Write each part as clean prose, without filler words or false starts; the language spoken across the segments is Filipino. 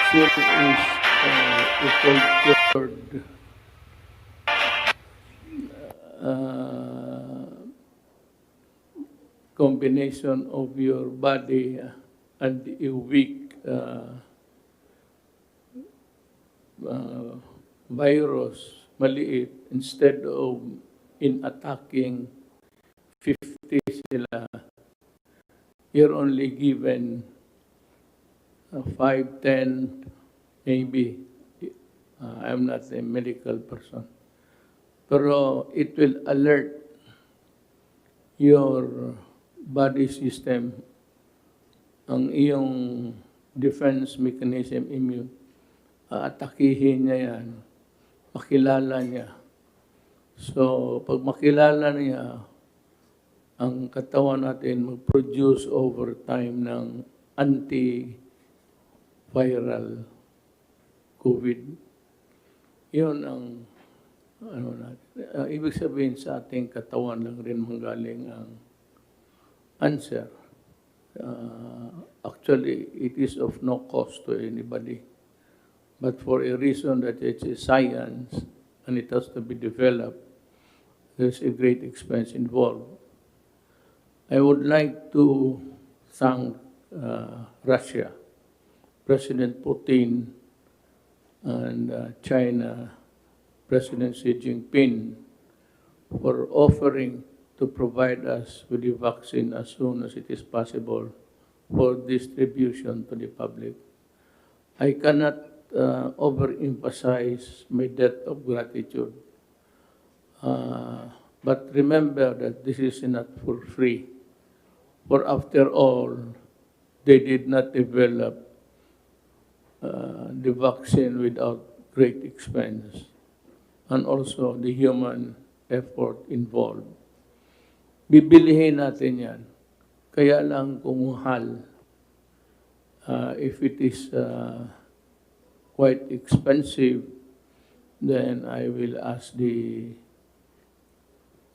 still is a cultured uh, combination of your body and a weak virus, maliit, instead of in attacking 50 sila, you're only given 5, 10, maybe. I'm not a medical person. Pero it will alert your body system, ang iyong defense mechanism, immune. Atakihin niya yan, makilala niya. So, pag makilala niya, ang katawan natin mag-produce over time ng anti-viral COVID. Yun ang ano natin. Ibig sabihin sa ating katawan lang rin manggaling ang answer. Actually, it is of no cost to anybody. But for a reason that it's a science and it has to be developed, there's a great expense involved. I would like to thank Russia, President Putin, and China, President Xi Jinping, for offering to provide us with the vaccine as soon as it is possible for distribution to the public. I cannot overemphasize my debt of gratitude. But remember that this is not for free. For after all, they did not develop the vaccine without great expense, and also the human effort involved. Bibilihin natin yan. Kaya lang kung mahal, if it is quite expensive, then I will ask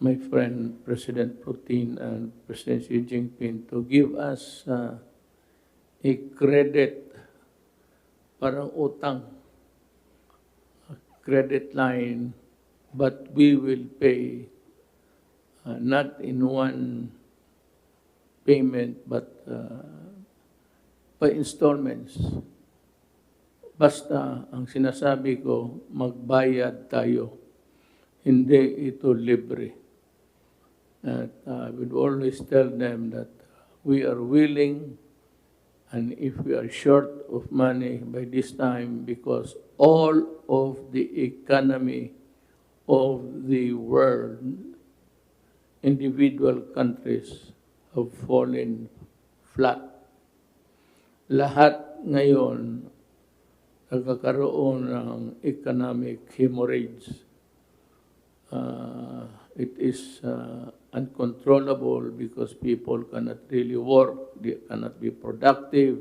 my friend President Putin and President Xi Jinping to give us a credit, parang utang, a credit line, but we will pay not in one payment but by installments. Basta ang sinasabi ko, magbayad tayo. Hindi ito libre. At I would always tell them that we are willing, and if we are short of money by this time, because all of the economy of the world, individual countries have fallen flat. Lahat ngayon nagkakaroon ng economic hemorrhage. It is uncontrollable because people cannot really work, they cannot be productive,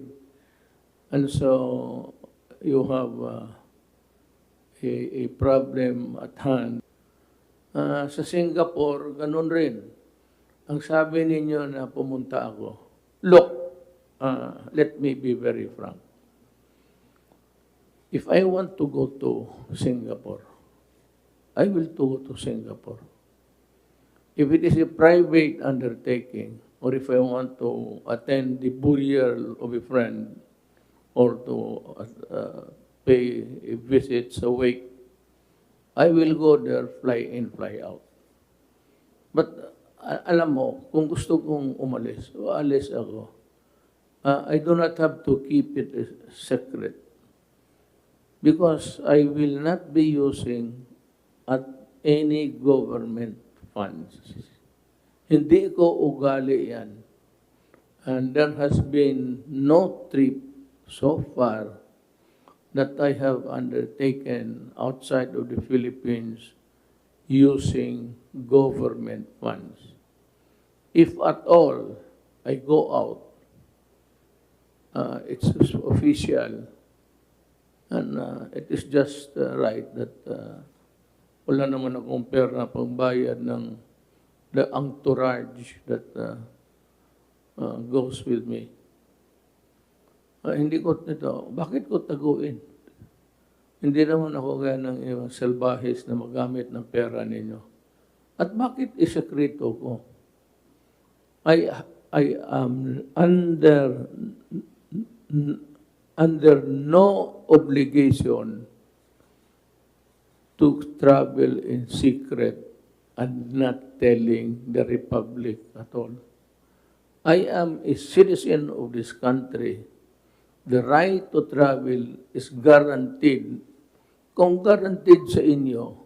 and so you have a problem at hand. Sa Singapore, ganun rin. Ang sabi ninyo na pumunta ako, look, let me be very frank. If I want to go to Singapore, I will go to Singapore. If it is a private undertaking, or if I want to attend the burial of a friend, or to pay a visit sa wake, I will go there, fly in, fly out. But alam mo, kung gusto kong umalis, alis ako. I do not have to keep it a secret, because I will not be using at any government funds. Hindi ko ugali yan. And there has been no trip so far that I have undertaken outside of the Philippines using government funds. If at all I go out, it's official, and it is just right that wala naman akong pera pangbayad ng the entourage that goes with me. Hindi ko ito, bakit ko taguin? Hindi naman ako gaya ng ibang salbahis na magamit ng pera ninyo. At bakit isekreto ko? I am under no obligation to travel in secret and not telling the Republic at all. I am a citizen of this country. The right to travel is guaranteed. Kung guaranteed sa inyo,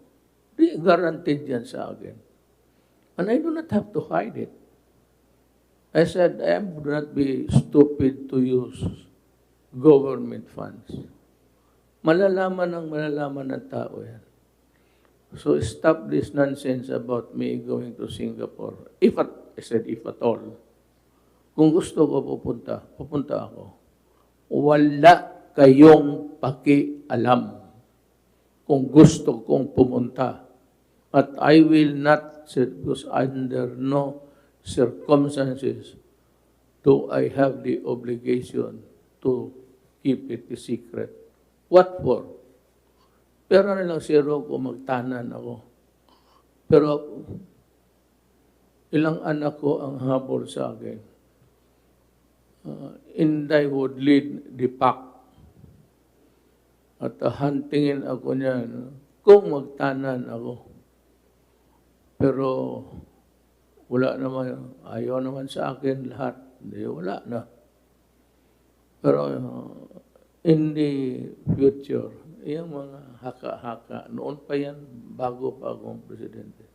di guaranteed yan sa akin. And I do not have to hide it. I said, I would not be stupid to use government funds. Malalaman ng tao yan. So stop this nonsense about me going to Singapore. I said, if at all. Kung gusto ko pupunta ako. Wala kayong pakialam kung gusto kong pumunta. At I will not, because under no circumstances do I have the obligation to keep it a secret. What for? Pero lang zero ko magtanan ako. Pero ilang anak ko ang habol sa akin. Inday would lead the pack. At huntingin ako niyan kung magtanan ako. Pero wala naman, ayaw naman sa akin lahat. Hindi, wala na. Pero in the future, yung mga haka-haka, noon pa yan, bago pa akong presidente.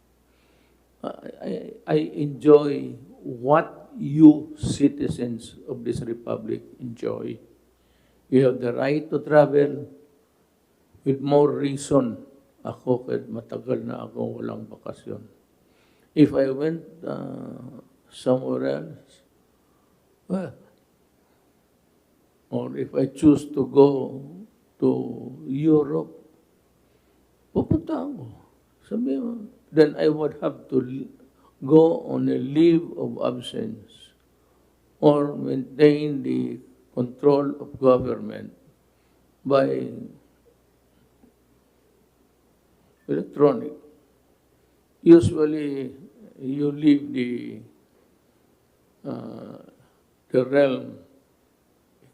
I enjoy what you citizens of this republic enjoy. You have the right to travel with more reason. Ako, kahit matagal na ako walang bakasyon. If I went somewhere else, well, or if I choose to go to Europe, pupunta ako. Sabi mo, then I would have to go on a leave of absence or maintain the control of government by electronic. Usually, you leave the realm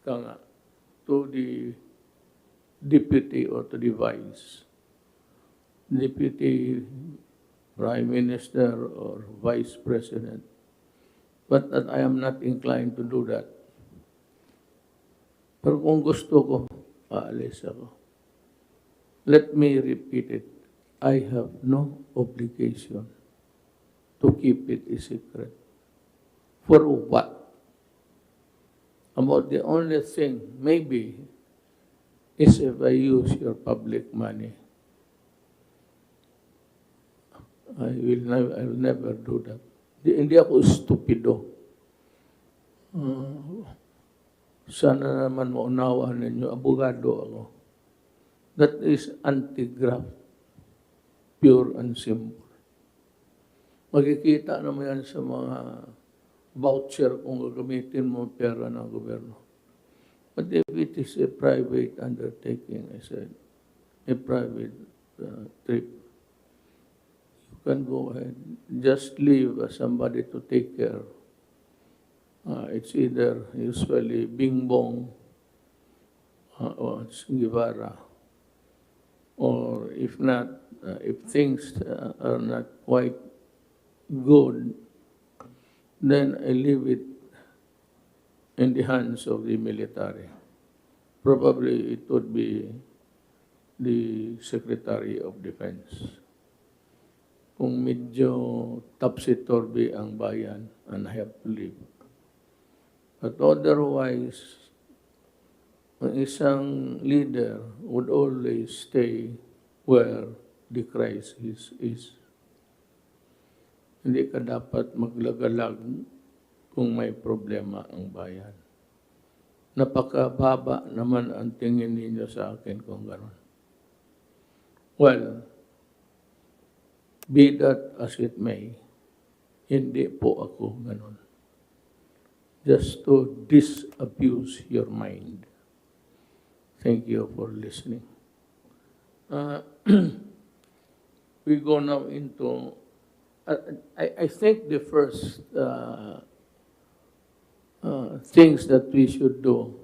to the deputy or to the vice. Deputy Prime Minister or Vice President. But I am not inclined to do that. Pero kung gusto ko, aalis ako. Let me repeat it. I have no obligation to keep it a secret. For what? About the only thing, maybe, is if I use your public money. I will never do that. Hindi ako stupido. Sana naman maunawaan ninyo, abogado ako. That is anti-graft. Pure and simple. Magkikita naman yan sa mga voucher kung gagamitin mo pera ng gobyerno. But if it is a private undertaking, I said, a private trip, you can go ahead. Just leave somebody to take care. It's either usually Bing Bong or Guevara. Or if not, if things are not quite good, then I leave it in the hands of the military. Probably it would be the Secretary of Defense. Kung medyo topsy-turvy ang bayan, and I have to leave. But otherwise, ang isang leader would always stay where the crisis is. Hindi ka dapat maglagalag kung may problema ang bayan. Napakababa naman ang tingin ninyo sa akin kung gano'n. Well, be that as it may, hindi po ako gano'n. just to disabuse your mind. Thank you for listening. Uh, we go now into, I think the first things that we should do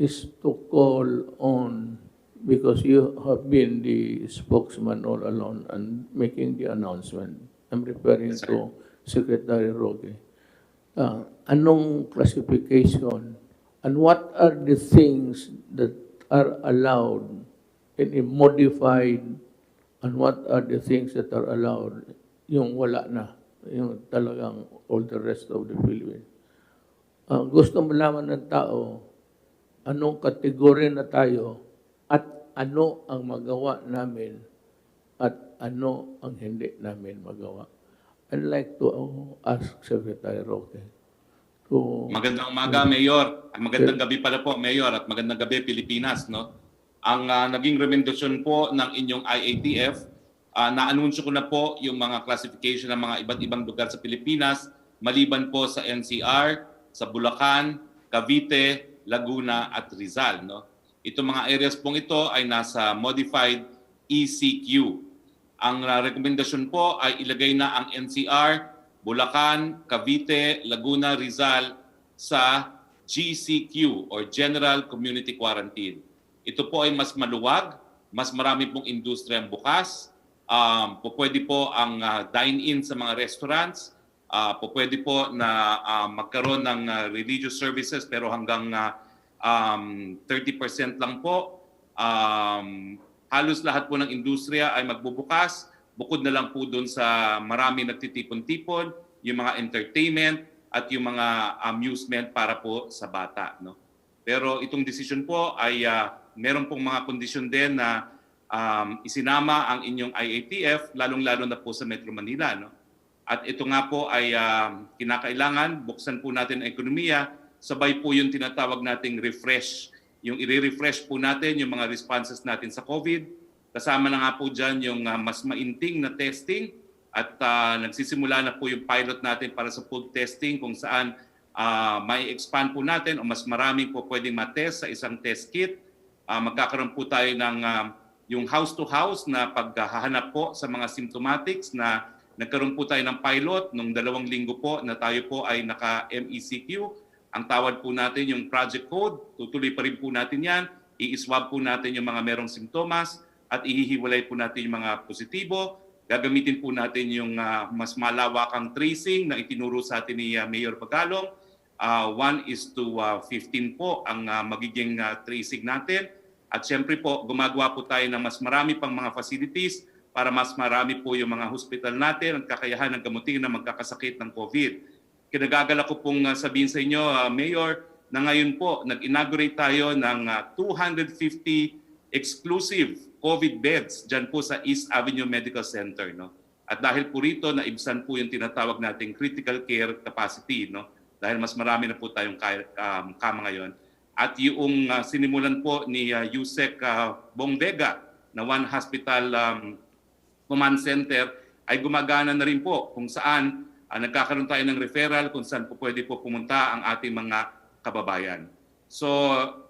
is to call on, because you have been the spokesman all along and making the announcement. I'm referring Yes, sir. to Secretary Roque. Anong classification and what are the things that are allowed in a modified, and what are the things that are allowed yung wala na, yung talagang all the rest of the Philippines. Gusto malaman ng tao anong kategorya na tayo at ano ang magawa namin at ano ang hindi namin magawa. I'd like to ask Secretary Roque to... Magandang umaga, Mayor. Magandang gabi pala po, Mayor, at magandang gabi, Pilipinas. No? Ang naging rekomendasyon po ng inyong IATF, na-anunsyo ko na po yung mga classification ng mga iba't ibang lugar sa Pilipinas, maliban po sa NCR, sa Bulacan, Cavite, Laguna, at Rizal. No? Itong mga areas pong ito ay nasa modified ECQ. Ang rekomendasyon po ay ilagay na ang NCR, Bulacan, Cavite, Laguna, Rizal sa GCQ or General Community Quarantine. Ito po ay mas maluwag, mas marami pong industriyang bukas, pwede po ang dine-in sa mga restaurants, pwede po na magkaroon ng religious services pero hanggang 30% lang po. Halos lahat po ng industriya ay magbubukas. Bukod na lang po doon sa marami nagtitipon-tipon, yung mga entertainment at yung mga amusement para po sa bata. No? Pero itong decision po ay meron pong mga kondisyon din na isinama ang inyong IATF, lalong-lalo na po sa Metro Manila. No? At ito nga po ay kinakailangan, buksan po natin ang ekonomiya, sabay po yung tinatawag nating refresh. Yung i-refresh po natin yung mga responses natin sa COVID. Kasama na nga po dyan yung mas mainting na testing at nagsisimula na po yung pilot natin para sa food testing kung saan may expand po natin o mas marami po pwedeng matest sa isang test kit. Magkakaroon po tayo ng yung house-to-house na paghahanap po sa mga symptomatics na nagkaroon po tayo ng pilot nung 2 linggo po na tayo po ay naka-MECQ. Ang tawag po natin yung project code, tutuloy pa rin po natin yan. I-swab po natin yung mga merong simptomas at ihihiwalay po natin yung mga positibo. Gagamitin po natin yung mas malawakang tracing na itinuro sa atin ni Mayor Bagalong. 1:15 po ang magiging tracing natin. At syempre po, gumagawa po tayo ng mas marami pang mga facilities para mas marami po yung mga hospital natin at kakayahan ng gamutin na magkakasakit ng COVID. Kinagagala ko pong sabihin sa inyo, Mayor, na ngayon po nag-inaugurate tayo ng 250 exclusive COVID beds dyan po sa East Avenue Medical Center. No? At dahil po rito, naibsan po yung tinatawag nating critical care capacity. No? Dahil mas marami na po tayong kama ngayon. At yung sinimulan po ni Yusek Bong Vega na One Hospital Command Center ay gumagana na rin po kung saan nagkakaroon tayo ng referral kung saan po pwede po pumunta ang ating mga kababayan. So,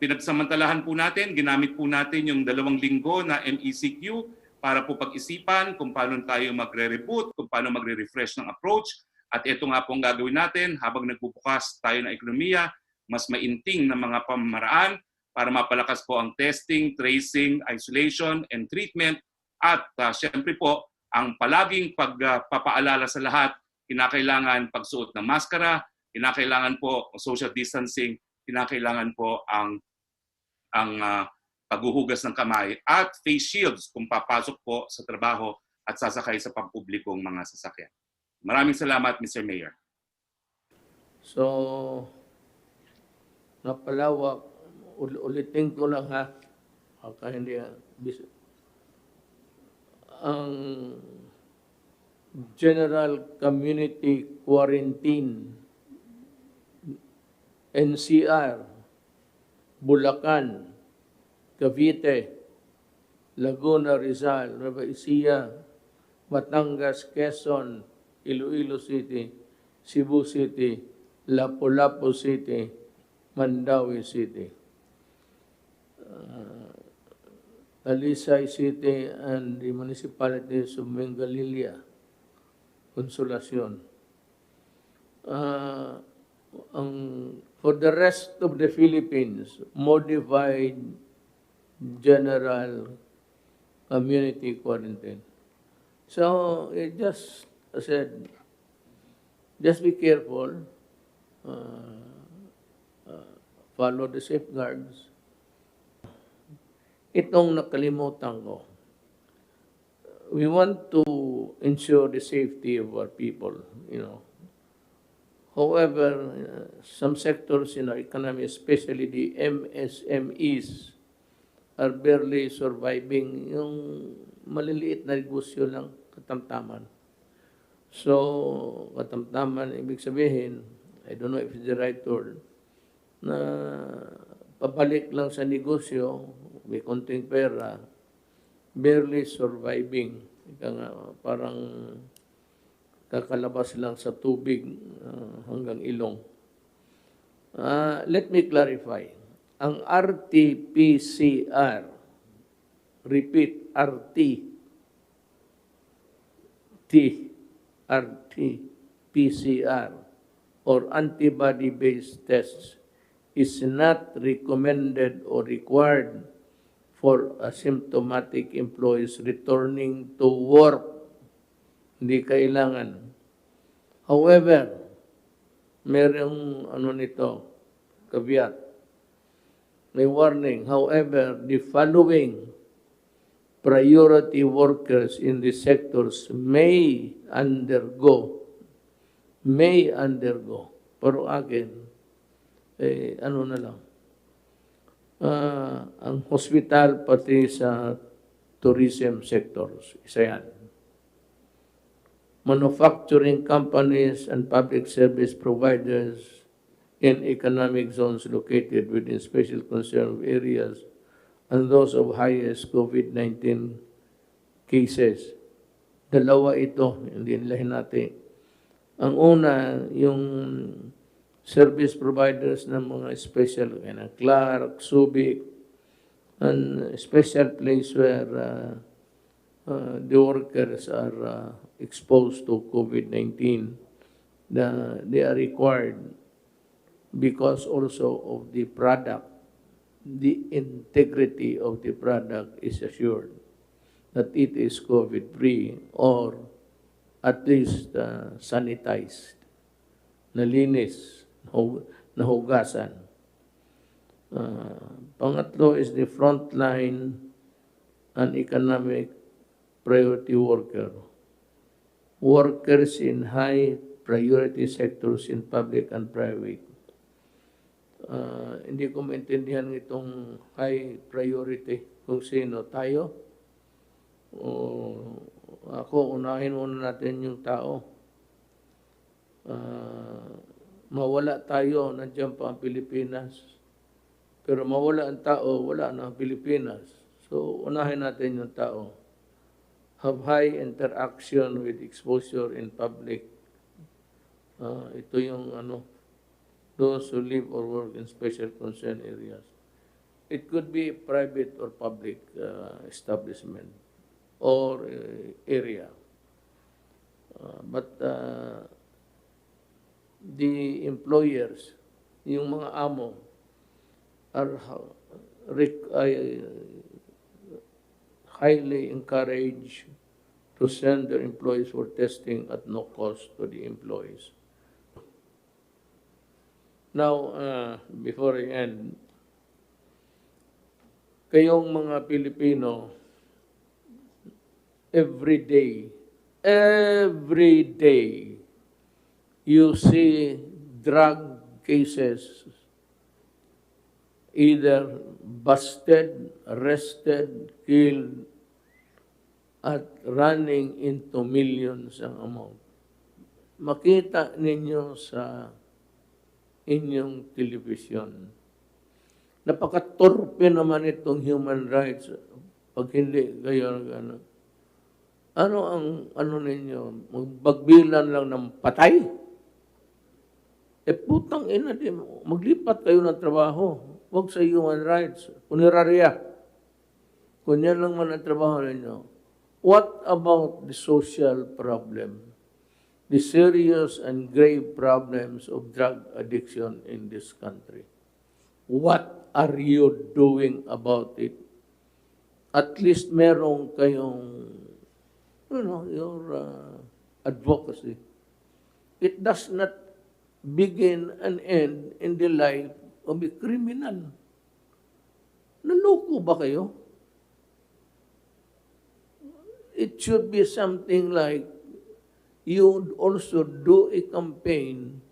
pinagsamantalahan po natin, ginamit po natin yung 2 linggo na MECQ para po pag-isipan kung paano tayo magre-reboot, kung paano magre-refresh ng approach. At ito nga po ang gagawin natin habang nagbubukas tayo ng ekonomiya, mas mainting na mga pamamaraan para mapalakas po ang testing, tracing, isolation, and treatment. At syempre po, ang palaging pagpapaalala sa lahat, kinakailangan pagsuot ng maskara, kinakailangan po social distancing, kinakailangan po ang paghuhugas ng kamay at face shields kung papasok po sa trabaho at sasakay sa pampublikong mga sasakyan. Maraming salamat, Mr. Mayor. So, napalawak, ulitin ko lang ha, hindi ang General Community Quarantine, NCR, Bulacan, Cavite, Laguna, Rizal, Nueva Ecija, Batangas, Quezon, Iloilo City, Cebu City, Lapu-Lapu City, Mandawi City, Talisay City, and the municipalities of Mengalilia, Consolacion. For the rest of the Philippines, modified general community quarantine. So, I said, just be careful, follow the safeguards. Itong nakalimutan ko, we want to ensure the safety of our people, you know. However, some sectors in our economy, especially the MSMEs, are barely surviving. Yung maliliit na negosyo lang, katamtaman. So, katamtaman, ibig sabihin, I don't know if it's the right word, na pabalik lang sa negosyo, may konting pera, barely surviving. Ika nga, parang kakalabas lang sa tubig hanggang ilong. Let me clarify. Ang RT-PCR, repeat, RT-PCR, or antibody-based tests is not recommended or required for asymptomatic employees returning to work. Hindi kailangan. However, merong caveat. May warning. However, the following priority workers in the sectors may undergo. Pero akin, na lang. Ang hospital pati sa tourism sectors. Isa yan. Manufacturing companies and public service providers in economic zones located within special concern areas and those of highest COVID-19 cases. Dalawa ito, hindi nila hinati. Ang una, yung service providers ng mga special, Clark, Subic, and special place where the workers are exposed to COVID-19. They are required because also of the product, the integrity of the product is assured that it is COVID-free or at least sanitized, nalinis, nahugasan. Pangatlo is the frontline and economic priority workers in high priority sectors in public and private. Hindi ko maintindihan itong high priority kung sino tayo. Ako, unahin muna natin yung tao. Mawala tayo, nandiyan pa ang Pilipinas. Pero mawala ang tao, wala na ang Pilipinas. So, unahin natin yung tao. Have high interaction with exposure in public. Ito yung those who live or work in special concern areas. It could be private or public establishment or area. But the employers, yung mga amo, are highly encouraged to send their employees for testing at no cost to the employees. Now, before I end, kayong mga Pilipino, every day, you see drug cases either busted, arrested, killed, at running into millions ang amount. Makita ninyo sa inyong television. Napakatorpe naman itong human rights pag hindi kayo ano ang ninyo? Magbagbilan lang ng patay? putang ina din, maglipat kayo ng trabaho. Huwag sa human rights. Punerarya. Kung yan lang man ang trabaho ninyo. What about the social problem? The serious and grave problems of drug addiction in this country. What are you doing about it? At least merong kayong, your advocacy. It does not begin and end in the life of a criminal. Naloko ba kayo? It should be something like you also do a campaign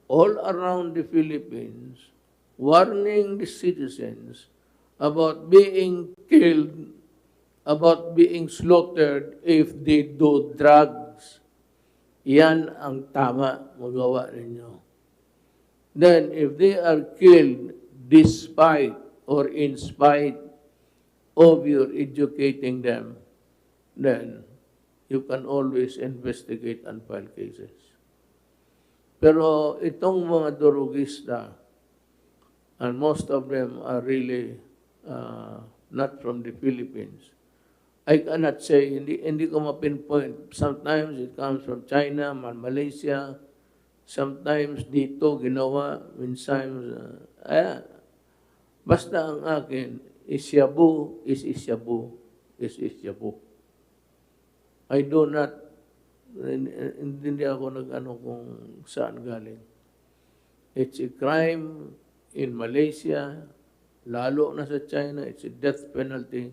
all around the Philippines warning the citizens about being killed, about being slaughtered if they do drugs. Yan ang tama magawa ninyo. Then, if they are killed despite or in spite of your educating them, then you can always investigate and file cases. Pero itong mga durugista, and most of them are really not from the Philippines, I cannot say, hindi ko ma-pinpoint. Sometimes it comes from China, Malaysia, sometimes dito ginawa, minsan, basta ang akin, isyabu, is isyabu, is isyabu. I do not, hindi ako nag-ano kung saan galing. It's a crime in Malaysia, lalo na sa China, it's a death penalty.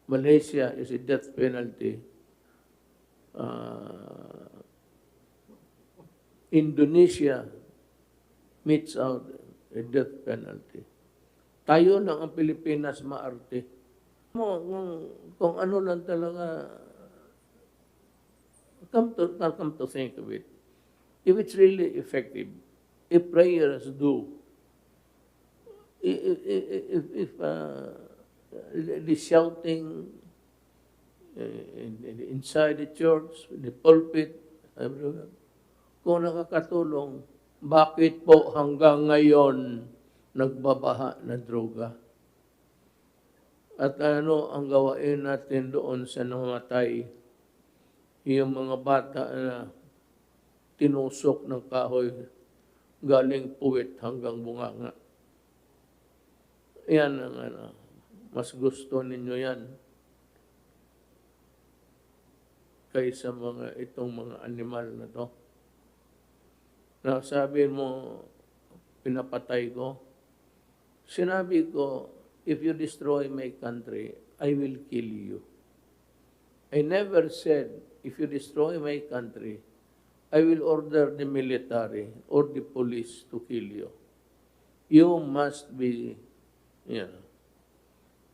Malaysia is a death penalty. Indonesia meets out a death penalty. Tayo lang ang Pilipinas maarte. Kung ano lang talaga, come to think of it, if it's really effective, if prayers do, if the shouting inside the church, the pulpit, everywhere, kung nakakatulong, bakit po hanggang ngayon nagbabaha na droga? At ano ang gawain natin doon sa namatay? Yung mga bata na tinusok ng kahoy galing puwit hanggang bunganga. Yan ang mas gusto ninyo yan kaysa itong mga animal na to. Na sabi mo, pinapatay ko. Sinabi ko, if you destroy my country, I will kill you. I never said, if you destroy my country, I will order the military or the police to kill you. You must be,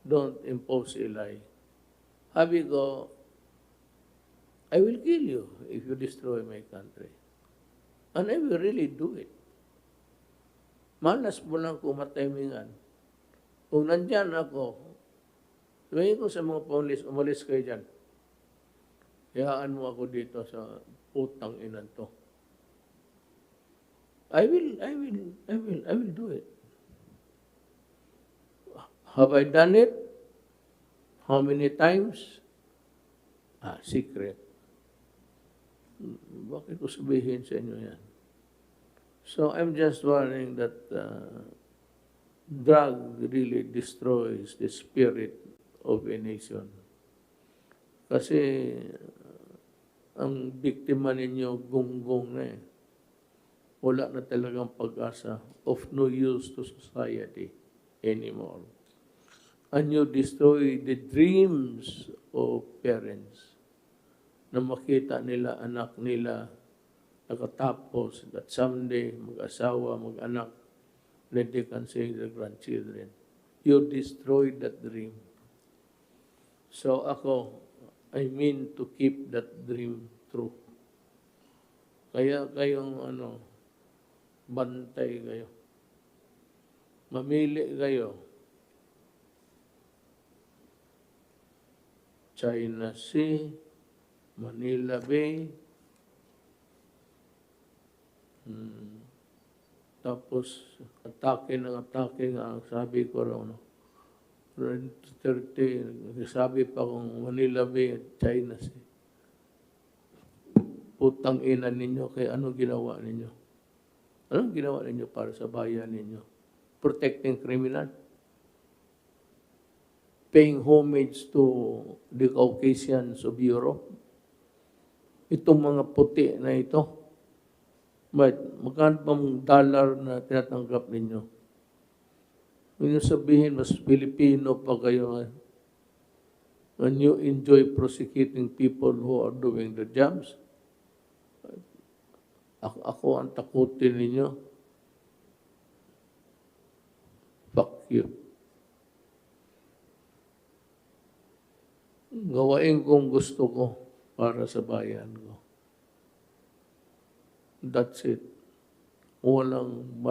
don't impose a lie. Sabi ko, I will kill you if you destroy my country. And I will really do it. Malas mo lang kumatimingan. Kung nandyan ako, sabihin ko sa mga police, umalis kayo dyan. Hayaan mo ako dito sa putang inan to. I will do it. Have I done it? How many times? Secret. Bakit ko sabihin sa inyo yan? So I'm just warning that drug really destroys the spirit of a nation. Kasi ang biktima ninyo gunggong na eh. Wala na talagang pag-asa, of no use to society anymore. And you destroy the dreams of parents na makita nila anak nila nakatapos that someday mag-asawa, mag-anak, then they can see their grandchildren. You destroyed that dream. So ako, I mean to keep that dream true. Kaya kayong bantay kayo. Mamili kayo. China Sea, Manila Bay, Tapos, atake ng atake nga, ang sabi ko raw, no, Duterte, sabi pa kung Manila Bay at China Sea. Putang ina ninyo, kaya ano ginawa ninyo? Anong ginawa ninyo para sa bayan ninyo? Protecting criminal? Paying homage to the Caucasians of Europe? Itong mga puti na ito, but magkano bang dollar na tinatanggap ninyo? Huwag niyo sabihin, mas Pilipino pa kayo. When you enjoy prosecuting people who are doing the jobs, ako ang takutin ninyo. Fuck you. Gawain kong gusto ko para sa bayan ko. That's it. Walang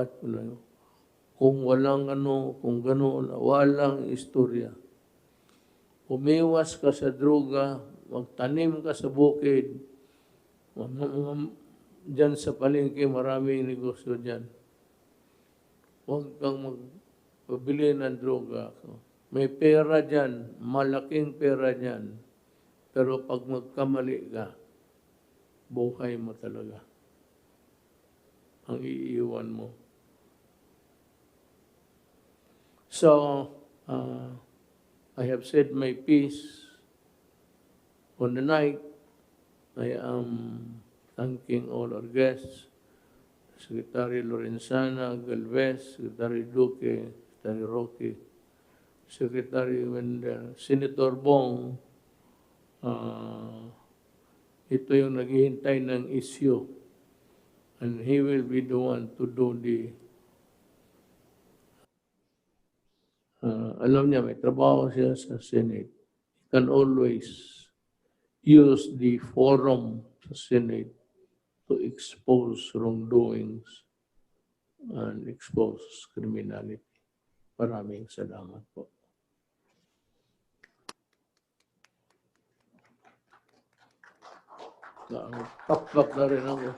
kung walang kung gano'n, walang istorya. Umiwas ka sa droga, magtanim ka sa bukid, dyan sa palengke, maraming negosyo dyan. Huwag kang magbili ng droga. May pera dyan, malaking pera dyan. Pero pag magkamali ka, buhay mo talaga. Ang iiwan mo. So, I have said my piece on the night. I am thanking all our guests, Secretary Lorenzana, Galvez, Secretary Duque, Secretary Roque, Secretary Wendell, Senator Bong. Ito yung naghihintay ng issue. And he will be the one to do the... alam niya, may trabaho siya sa Senate. He can always use the forum sa Senate to expose wrongdoings and expose criminality. Maraming salamat po. Pakpak na rin ako.